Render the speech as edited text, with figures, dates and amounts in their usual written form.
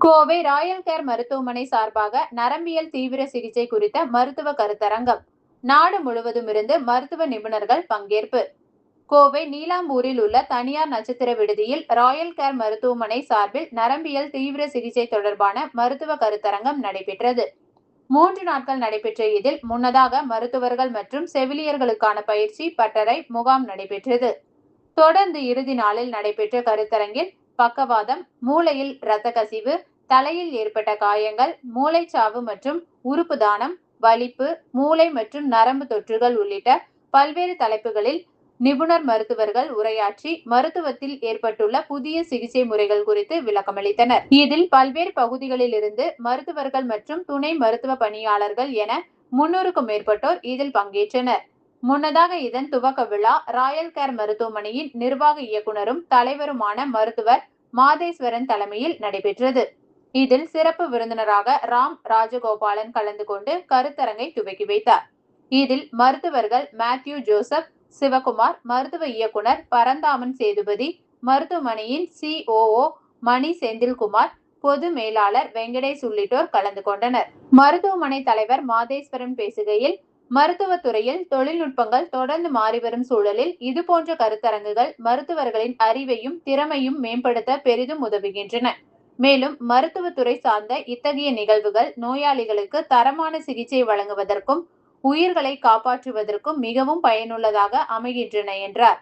Kovai Royal care மருத்துவமனை சார்பாக நரம்பியல் தீவிர சிகிச்சை குறித்த மருத்துவ கருத்தரங்கம். நாடு முழுவதும் இருந்து மருத்துவ நிபுணர்கள் பங்கேற்பு. கோவை நீலாம்பூரில் உள்ள தனியார் நட்சத்திர விடுதியில் ராயல் கேர் மருத்துவமனை சார்பில் நரம்பியல் தீவிர சிகிச்சை தொடர்பான மருத்துவ கருத்தரங்கம் நடைபெற்றது. 3 நாட்கள் நடைபெற்ற இதில் முன்னதாக மருத்துவர்கள் மற்றும் செவிலியர்களுக்கான பயிற்சி பட்டறை முகாம் நடைபெற்றது. தொடர்ந்து இறுதி நாளில் நடைபெற்ற கருத்தரங்கில் பக்கவாதம், மூளையில் இரத்த கசிவு, தலையில் ஏற்பட்ட காயங்கள், மூளைச்சாவு மற்றும் உறுப்பு தானம், வலிப்பு, மூளை மற்றும் நரம்பு தொற்றுகள் உள்ளிட்ட பல்வேறு தலைப்புகளில் நிபுணர் மருத்துவர்கள் உரையாற்றி மருத்துவத்தில் ஏற்பட்டுள்ள புதிய சிகிச்சை முறைகள் குறித்து விளக்கமளித்தனர். இதில் பல்வேறு பகுதிகளில் இருந்து மருத்துவர்கள் மற்றும் துணை மருத்துவ பணியாளர்கள் என 300க்கும் மேற்பட்டோர் இதில் பங்கேற்றனர். முன்னதாக இதன் துவக்க விழா ராயல் கேர் மருத்துவமனையின் நிர்வாக இயக்குனரும் தலைவருமான மருத்துவர் மாதேஸ்வரன் தலைமையில் நடைபெற்றது. இதில் சிறப்பு விருந்தினராக ராம் ராஜகோபாலன் கலந்து கொண்டு கருத்தரங்கை துவக்கி வைத்தார். இதில் மருத்துவர்கள் மேத்யூ ஜோசப், சிவகுமார், மருத்துவ இயக்குனர் பரந்தாமன் சேதுபதி, மருத்துவமனையின் COO மணி செந்தில்குமார், பொது மேலாளர் வெங்கடேஷ் உள்ளிட்டோர் கலந்து கொண்டனர். மருத்துவமனை தலைவர் மாதேஸ்வரன் பேசுகையில், மருத்துவத்துறையில் தொழில்நுட்பங்கள் தொடர்ந்து மாறிவரும் சூழலில் இதுபோன்ற கருத்தரங்குகள் மருத்துவர்களின் அறிவையும் திறமையும் மேம்படுத்த பெரிதும் உதவுகின்றன. மேலும் மருத்துவத்துறை சார்ந்த இத்தகைய நிகழ்வுகள் நோயாளிகளுக்கு தரமான சிகிச்சை வழங்குவதற்கும் உயிர்களை காப்பாற்றுவதற்கும் மிகவும் பயனுள்ளதாக அமைகின்றன என்றார்.